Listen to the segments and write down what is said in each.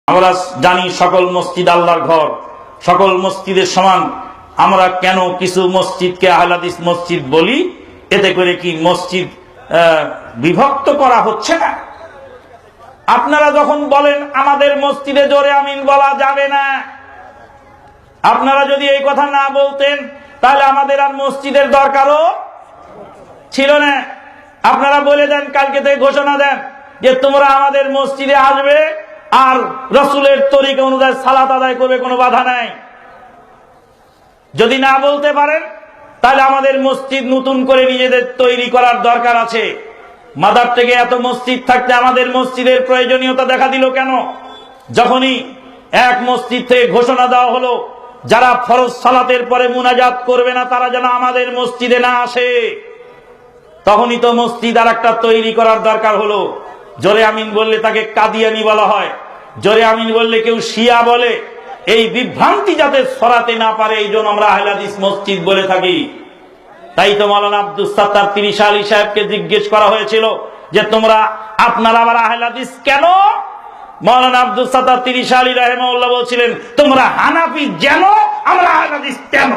আমরা জানি সকল মসজিদ আল্লাহর ঘর, সকল মসজিদের সমান। আমরা কেন কিছু মসজিদকে আহলে হাদিস মসজিদ বলি? এতে করে কি মসজিদ বিভক্ত করা হচ্ছে না? আপনারা যখন বলেন আমাদের মসজিদে জোরে আমিন বলা যাবে না, আপনারা যদি এই কথা না বলতেন তাহলে আমাদের আর মসজিদের দরকারও ছিল না। আপনারা বলে দেন, কালকে থেকে ঘোষণা দেন যে তোমরা আমাদের মসজিদে আসবে আর রাসূলের তরিকা অনুযায়ী সালাত আদায় করবে, কোনো বাধা নাই। যদি না বলতে পারেন তাহলে আমাদের মসজিদ নতুন করে নিজেদের তৈরি করার দরকার আছে। মাদার থেকে এত মসজিদ থাকতে আমাদের মসজিদের প্রয়োজনীয়তা দেখা দিল কেন? যখনই এক মসজিদ থেকে ঘোষণা দেওয়া হলো যারা ফরজ সালাতের পরে মুনাজাত করবে না তারা যেন আমাদের মসজিদে না আসে, তখনই তো মসজিদ আর একটা তৈরি করার দরকার হলো। জোরে আমিন বললে তাকে কাদিয়ানি বলা হয়, জোরে আমিন বললে কেউ শিয়া বলে। এই বিভ্রান্তি যাতে ছড়াতে না পারে এই জন্য আমরা আহলে হাদিস মসজিদ বলে থাকি। তাই তো মাওলানা আব্দুস সাত্তার তিরিশা আলী সাহেবকে জিজ্ঞেস করা হয়েছিল যে আপনারা আবার আহলে হাদিস কেন? মাওলানা আব্দুস সাত্তার তিরিশা আলী রাহিমাহুল্লাহ বলছিলেন, তোমরা হানাফি যেন, আমরা আহলে হাদিস কেন?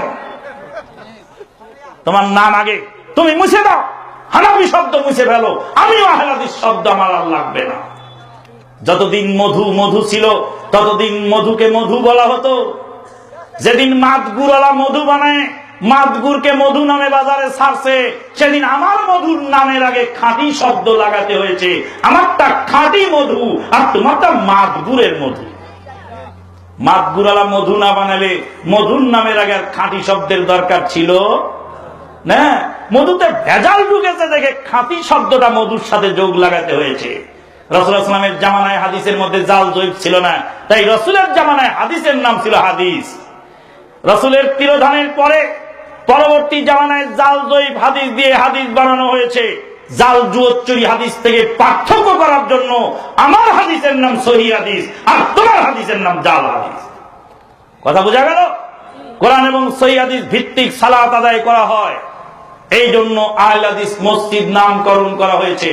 তোমার নাম আগে তুমি মুছে দাও, হানাফি শব্দ মুছে ফেলো, আমিও আহলে হাদিস শব্দ আমার আর লাগবে না। যতদিন মধু মধু ছিল ততদিন মধুকে মধু বলা হতো। যেদিন মাদগুরওয়ালা মধু বানায়, মাদগুরকে মধু নামে বাজারে ছাড়ছে, সেদিন আমার মধুর নামের আগে খাঁটি শব্দ লাগাতে হয়েছে। আমারটা খাঁটি মধু আর তোমারটা মাদগুরের মধু। মাদগুরওয়ালা মধু না বানালে মধুর নামের আগে আর খাঁটি শব্দের দরকার ছিল না। মধুতে ভেজাল ঢুকেছে দেখে খাঁটি শব্দটা মধুর সাথে যোগ লাগাতে হয়েছে। রাসূলুল্লাহ সাল্লাল্লাহু আলাইহি ওয়াসাল্লামের জামানায় হাদিসের মধ্যে জাল জৈব ছিল না, তাই রাসূলের জামানায় হাদিসের নাম ছিল হাদিস। রাসূলের তিরোধানের পরে পরবর্তী জামানায় জাল জৈব হাদিস দিয়ে হাদিস বানানো হয়েছে। জাল জুয়োচ্চুরি হাদিস থেকে পার্থক্য করার জন্য আমার হাদিসের নাম সহিহ হাদিস আর তোমার হাদিসের নাম জাল হাদিস। কথা বোঝা গেল? কোরআন এবং সহিহ হাদিস ভিত্তিক সালাত আদায় করা হয়, এই জন্য আহলে হাদিস মসজিদ নামকরণ করা হয়েছে।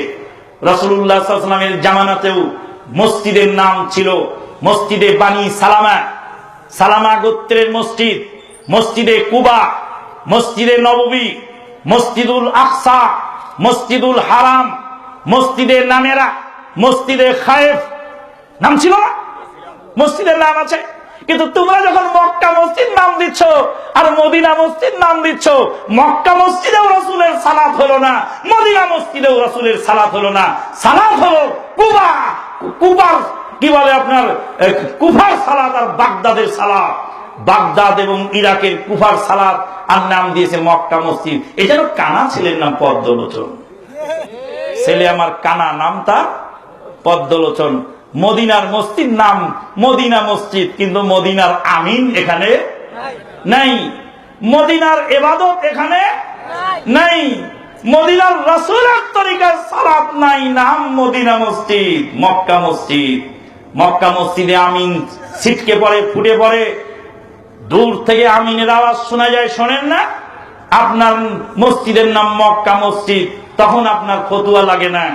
রাসূলুল্লাহ সাল্লাল্লাহু আলাইহি ওয়াসাল্লামের জামানাতেও মসজিদের নাম ছিল মসজিদে বানি সালামা, সালামা গোত্রের মসজিদ, মসজিদে কুবা, মসজিদে নববী, মসজিদুল আকসা, মসজিদুল হারাম, মসজিদে নামেরা, মসজিদে খায়েফ। নাম ছিল না? মসজিদের নাম আছে। কিন্তু তোমরা যখন মক্কা মসজিদ নাম দিচ্ছ আর মদিনা মসজিদ নাম দিচ্ছ, মক্কা মসজিদেও রাসূলের সালাত হলো না, মদিনা মসজিদেও রাসূলের সালাত হলো না। সালাত হলো কুবা, কুবার কি বলে আপনার কুফার সালাত আর বাগদাদের সালাত। বাগদাদ এবং ইরাকের কুফার সালাত আর নাম দিয়েছে মক্কা মসজিদ। এই যেন কানা ছেলের নাম পদ্মলোচন। ছেলে আমার কানা, নামটা পদ্মলোচন। মদিনার মসজিদ নাম মদিনা মসজিদ, কিন্তু মদিনার আমিন এখানে নাই, মদিনার ইবাদত এখানে নাই, মদিনার রাসূলের তরিকার সালাত নাই, নাম মদিনা মসজিদ। মক্কা মসজিদ, মক্কা মসজিদে আমিন ছিটকে পড়ে, ফুটে পড়ে, দূর থেকে আমিনের আওয়াজ শোনা যায়, শোনেন না? আপনার মসজিদের নাম মক্কা মসজিদ, তখন আপনার ফতুয়া লাগে না।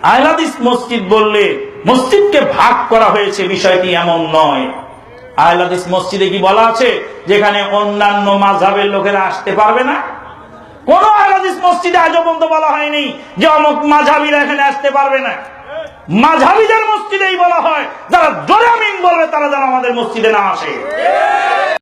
আহলে হাদিস মসজিদ বললে মসজিদকে ভাগ করা হয়েছে, বিষয়টি এমন নয়। আহলে হাদিস মসজিদে কি বলা আছে যেখানে অন্যান্য মাযহাবের লোকেরা আসতে পারবে না? কোন আহলে হাদিস মসজিদে আজ পর্যন্ত বলা হয়নি যে অমুক মাযহাবীরা এখানে আসতে পারবে না। মাযহাবীদের মসজিদেই বলা হয় যারা জোরে আমিন বলবে তারা যেন আমাদের মসজিদে না আসে।